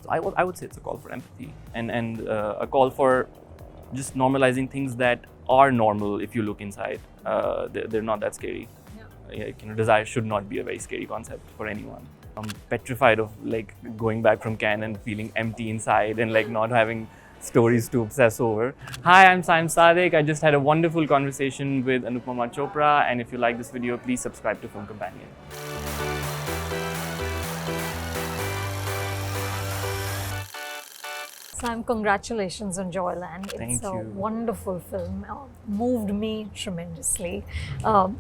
So I would say it's a call for empathy and a call for just normalizing things that are normal if you look inside. They're not that scary. Yeah, desire should not be a very scary concept for anyone. I'm petrified of like going back from Cannes and feeling empty inside and like not having stories to obsess over. Hi, I'm Saim Sadiq. I just had a wonderful conversation with Anupama Chopra, and if you like this video, please subscribe to Film Companion. Sam, congratulations on Joyland. Thank It's a you. wonderful film. Moved me tremendously.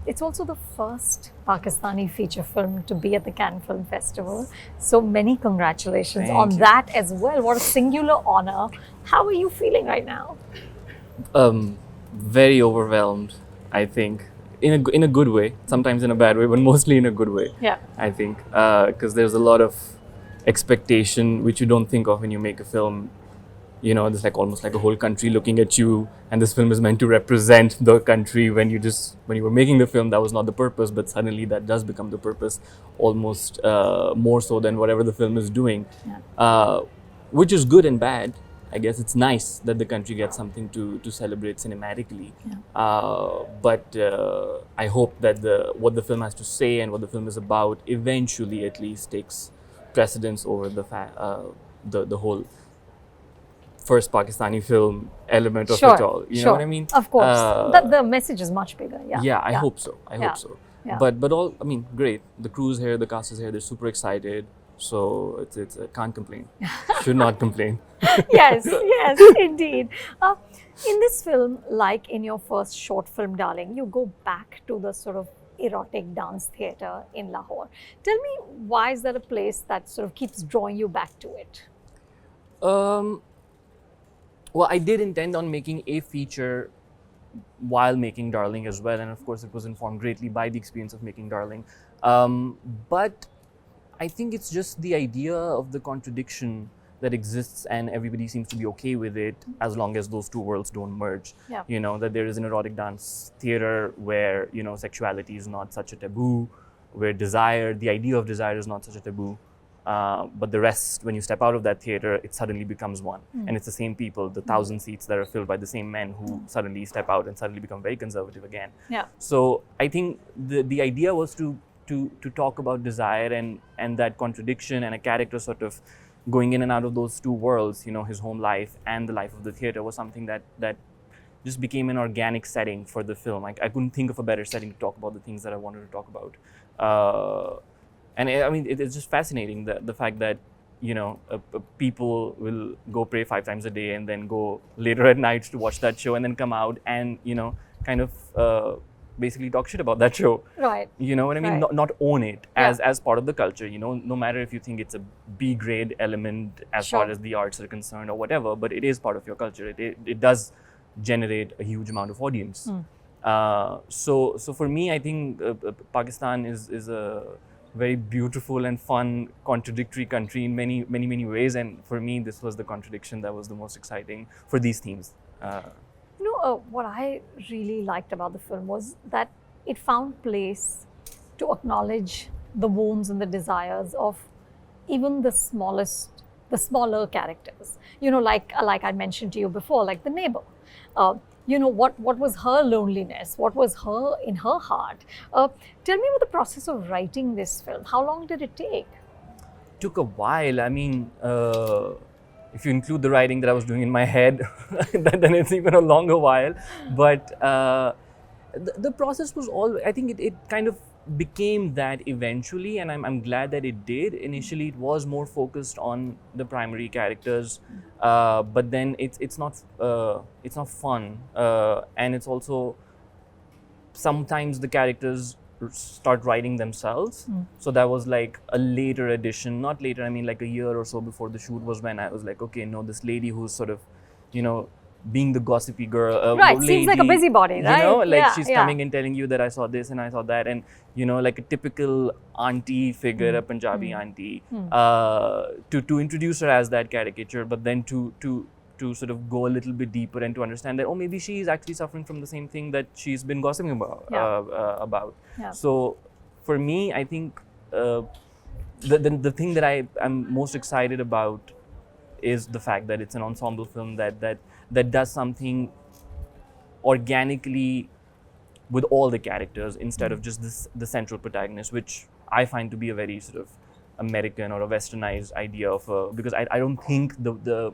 It's also the first Pakistani feature film to be at the Cannes Film Festival. So many congratulations Thank on you. that as well. What a singular honor. How are you feeling right now? Very overwhelmed, I think, in a good way. Sometimes in a bad way, but mostly in a good way. Yeah. I think because there's a lot of expectation which you don't think of when you make a film. You know, there's like almost like a whole country looking at you, and this film is meant to represent the country. When you were making the film, that was not the purpose, but suddenly that does become the purpose, almost more so than whatever the film is doing, which is good and bad. I guess it's nice that the country gets something to celebrate cinematically, but I hope that what the film has to say and what the film is about eventually at least takes precedence over the whole first Pakistani film element of it all. You know what I mean? Of course. The message is much bigger. Yeah. I hope so. I hope so. Yeah. But all, I mean, great. The crew's here, the cast is here. They're super excited. So it's can't complain. Should not complain. Yes, indeed. In this film, like in your first short film, Darling, you go back to the sort of erotic dance theatre in Lahore. Tell me, why is that a place that sort of keeps drawing you back to it? Well, I did intend on making a feature while making Darling as well, and of course it was informed greatly by the experience of making Darling. But I think it's just the idea of the contradiction that exists, and everybody seems to be okay with it as long as those two worlds don't merge. Yeah. You know, that there is an erotic dance theatre where, you know, sexuality is not such a taboo, where the idea of desire is not such a taboo. But the rest, when you step out of that theatre, it suddenly becomes one. And it's the same people, the 1,000 seats that are filled by the same men who suddenly step out and suddenly become very conservative again. Yeah. So I think the idea was to talk about desire and that contradiction, and a character sort of going in and out of those two worlds, you know, his home life and the life of the theatre, was something that just became an organic setting for the film. I couldn't think of a better setting to talk about the things that I wanted to talk about. And I mean, it's just fascinating, the fact that, you know, people will go pray 5 times a day and then go later at night to watch that show and then come out and, you know, kind of basically talk shit about that show. Right. You know what I mean? Right. Not own it as part of the culture, you know, no matter if you think it's a B grade element as far as the arts are concerned or whatever, but it is part of your culture. It does generate a huge amount of audience. So for me, I think Pakistan is a very beautiful and fun, contradictory country in many ways, and for me, this was the contradiction that was the most exciting for these themes. You know, what I really liked about the film was that it found place to acknowledge the wounds and the desires of even the smaller characters. You know, like I mentioned to you before, like the neighbor. You know, what was her loneliness? What was in her heart? Tell me about the process of writing this film. How long did it take? Took a while. I mean, if you include the writing that I was doing in my head, then it's even a longer while. But the process was I think it kind of became that eventually, and I'm glad that it did. Initially, it was more focused on the primary characters, but then it's not fun, and it's also sometimes the characters start writing themselves. So that was like a later addition, not later, I mean like a year or so before the shoot was when I was like, okay, no, this lady who's sort of, you know, being the gossipy girl, right, lady, seems like a busybody, right? You know, like she's coming and telling you that I saw this and I saw that, and you know, like a typical auntie figure, a Punjabi auntie, to introduce her as that caricature, but then to sort of go a little bit deeper and to understand that, oh, maybe she's actually suffering from the same thing that she's been gossiping about. So for me, I think the thing that I'm most excited about is the fact that it's an ensemble film that does something organically with all the characters instead of just the central protagonist, which I find to be a very sort of American or a westernized idea of because I don't think the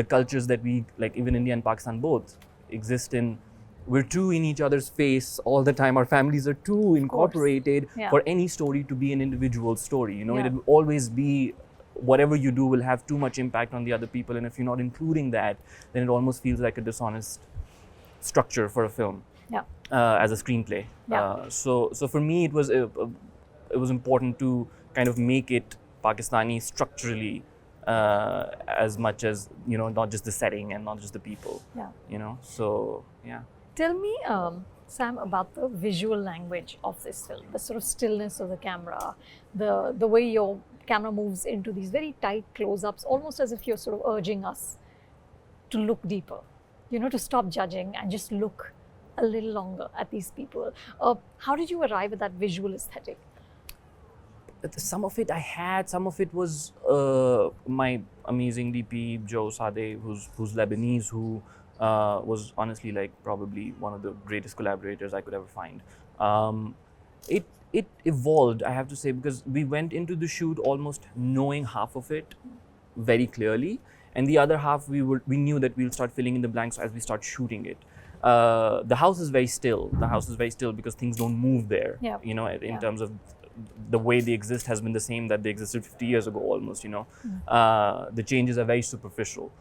cultures that we like, even India and Pakistan both exist in, we're too in each other's face all the time. Our families are too incorporated for any story to be an individual story. You know, it will always be, whatever you do will have too much impact on the other people, and if you're not including that, then it almost feels like a dishonest structure for a film. As a screenplay. So for me, it was important to kind of make it Pakistani structurally, as much as, you know, not just the setting and not just the people. You know, so yeah. Tell me, Sam, about the visual language of this film, the sort of stillness of the camera, the way your camera moves into these very tight close-ups, almost as if you're sort of urging us to look deeper, you know, to stop judging and just look a little longer at these people. How did you arrive at that visual aesthetic? Some of it I had, some of it was my amazing DP Joe Sadeh, who's Lebanese, who was honestly like probably one of the greatest collaborators I could ever find. It evolved, I have to say, because we went into the shoot almost knowing half of it very clearly, and the other half we knew that we'll start filling in the blanks as we start shooting it. The house is very still. The house is very still because things don't move there. You know, in terms of the way they exist has been the same that they existed 50 years ago almost, you know. The changes are very superficial.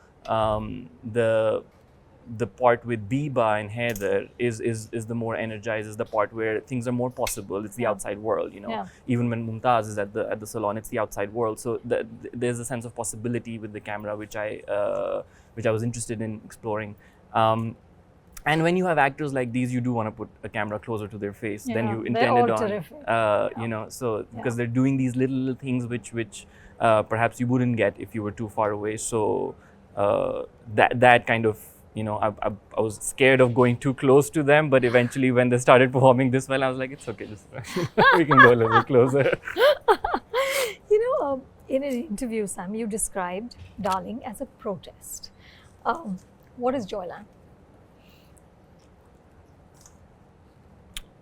The part with Biba and Heather is the more energized, is the part where things are more possible. It's the outside world, you know. Even when Mumtaz is at the salon, it's the outside world. So there's a sense of possibility with the camera, which I was interested in exploring. And when you have actors like these, you do want to put a camera closer to their face than you intended on. You know, so because they're doing these little things which perhaps you wouldn't get if you were too far away. So that kind of, you know, I was scared of going too close to them, but eventually when they started performing this well, I was like, it's okay, just we can go a little closer. You know, in an interview, Sam, you described Darling as a protest. What is Joyland?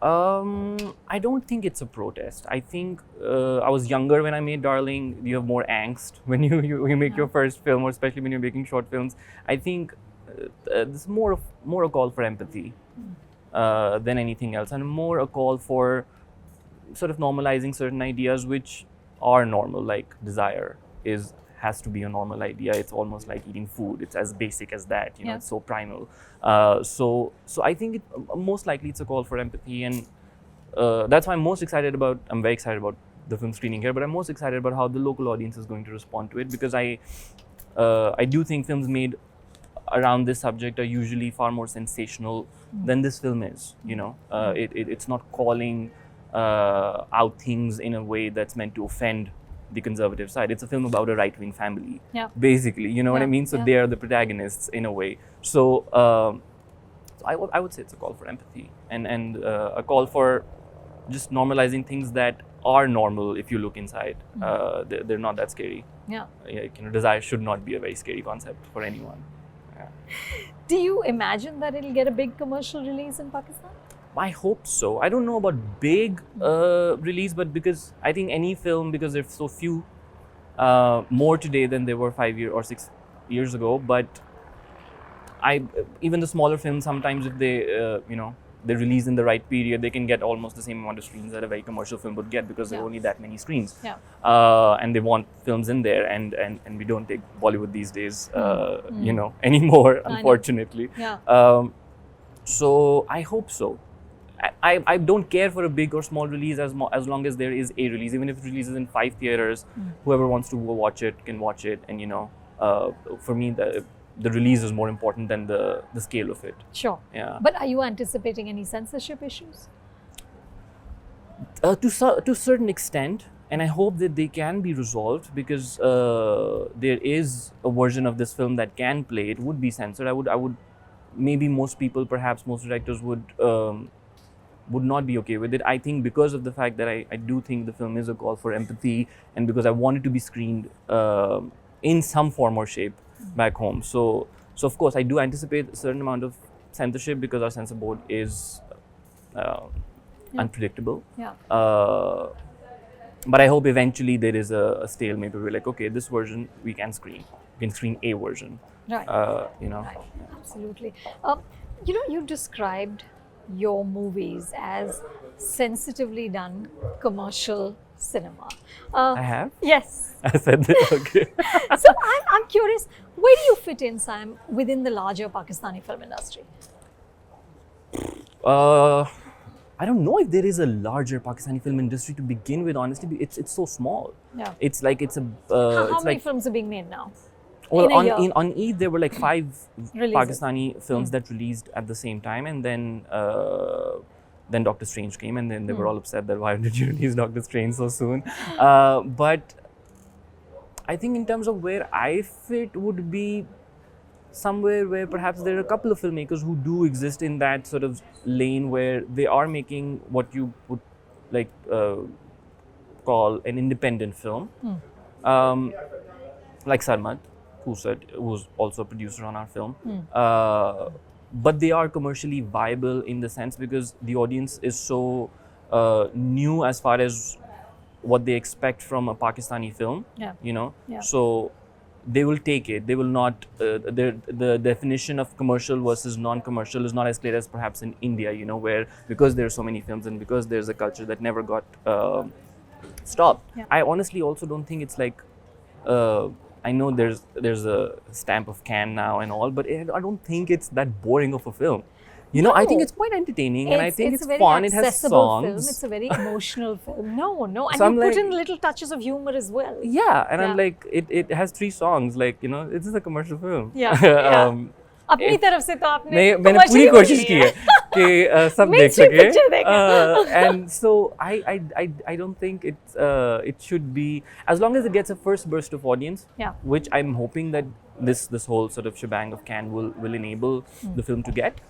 I don't think it's a protest. I think I was younger when I made Darling. You have more angst when you make your first film, or especially when you're making short films. I think this is more a call for empathy than anything else, and more a call for sort of normalizing certain ideas which are normal, like desire has to be a normal idea. It's almost like eating food. It's as basic as that, you know, it's so primal. So I think most likely it's a call for empathy, and that's why I'm very excited about the film screening here, but I'm most excited about how the local audience is going to respond to it, because I do think films made around this subject are usually far more sensational than this film is, you know. It's not calling out things in a way that's meant to offend the conservative side. It's a film about a right-wing family, basically, you know what I mean? So they are the protagonists in a way. So I would say it's a call for empathy and a call for just normalizing things that are normal if you look inside. They're not that scary. You know, desire should not be a very scary concept for anyone. Do you imagine that it'll get a big commercial release in Pakistan? I hope so. I don't know about big release, but because I think any film, because there's so few more today than there were 5 or 6 years ago. But even the smaller films, sometimes if they you know, they release in the right period, they can get almost the same amount of screens that a very commercial film would get, because there are only that many screens. And they want films in there, and we don't take Bollywood these days, you know, anymore, unfortunately. So I hope so. I don't care for a big or small release as long as there is a release. Even if it releases in 5 theaters, whoever wants to go watch it can watch it. And you know, for me, the release is more important than the scale of it. Sure. But are you anticipating any censorship issues? To a certain extent, and I hope that they can be resolved, because there is a version of this film that can play. It would be censored. I would maybe most people, perhaps most directors would not be okay with it. I think because of the fact that I do think the film is a call for empathy, and because I want it to be screened in some form or shape back home. So of course, I do anticipate a certain amount of censorship because our censor board is unpredictable. Yeah. But I hope eventually there is a stalemate where we're like, okay, this version we can screen. We can screen a version. Right. Right. Absolutely. You described your movies as sensitively done commercial cinema. I have? Yes. I said that, okay. So I'm curious, where do you fit in, Saim, within the larger Pakistani film industry? I don't know if there is a larger Pakistani film industry to begin with, honestly. It's so small. Yeah. It's like it's a... How many films are being made now? Well, on Eid, there were like 5 Releases. Pakistani films that released at the same time, and then Doctor Strange came, and then they were all upset that why did you release Doctor Strange so soon? But I think in terms of where I fit would be somewhere where perhaps there are a couple of filmmakers who do exist in that sort of lane where they are making what you would like call an independent film, like Sarmad, who's also a producer on our film. But they are commercially viable in the sense because the audience is so new as far as what they expect from a Pakistani film, you know. Yeah. So they will take it. They will not. The definition of commercial versus non-commercial is not as clear as perhaps in India, you know, where because there are so many films and because there's a culture that never got stopped. Yeah. I honestly also don't think it's like. I know there's a stamp of Cannes now and all, but I don't think it's that boring of a film. You know, I think it's quite entertaining and I think it's fun. It has songs. Film. It's a very emotional film. No, and So you put in little touches of humor as well. Yeah, and I'm like, it has 3 songs. Like, you know, this is a commercial film. Yeah. अपनी तरफ से तो आपने मैंने पूरी कोशिश की है कि सब देख सके. And so I don't think it should be, as long as it gets a first burst of audience, which I'm hoping that this whole sort of shebang of Cannes will enable the film to get.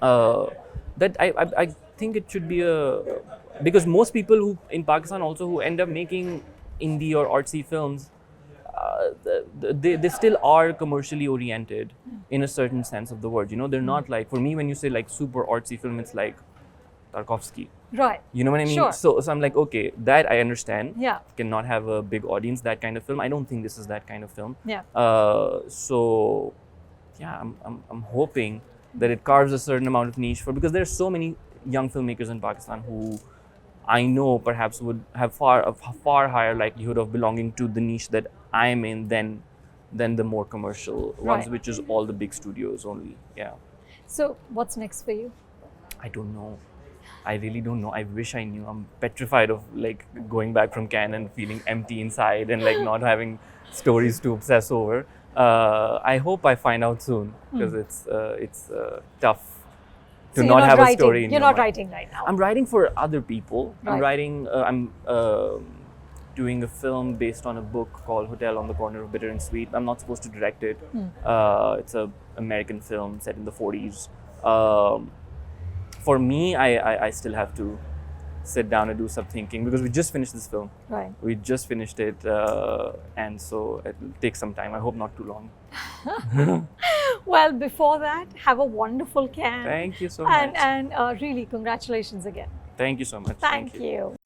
That I think it should be because most people who in Pakistan also who end up making indie or artsy films, they still are commercially oriented in a certain sense of the word. You know, they're not like, for me, when you say like super artsy film, it's like Tarkovsky. Right. You know what I mean? Sure. So I'm like, okay, that I understand. Yeah. Cannot have a big audience, that kind of film. I don't think this is that kind of film. Yeah. So yeah, I'm hoping that it carves a certain amount of niche because there are so many young filmmakers in Pakistan who I know perhaps would have a far higher likelihood of belonging to the niche that I'm in than the more commercial ones, which is all the big studios only. Yeah. So what's next for you? I don't know. I really don't know. I wish I knew. I'm petrified of like going back from Cannes and feeling empty inside and like not having stories to obsess over. I hope I find out soon because it's tough to not have a story in You're your not mind. writing right now. I'm writing for other people. Right. I'm writing. I'm doing a film based on a book called Hotel on the Corner of Bitter and Sweet. I'm not supposed to direct it. It's an American film set in the 40s. For me, I still have to sit down and do some thinking because we just finished this film. Right. We just finished it, and so it will take some time. I hope not too long. Well, before that, have a wonderful Cannes. Thank you so much. And really, congratulations again. Thank you so much. Thank you.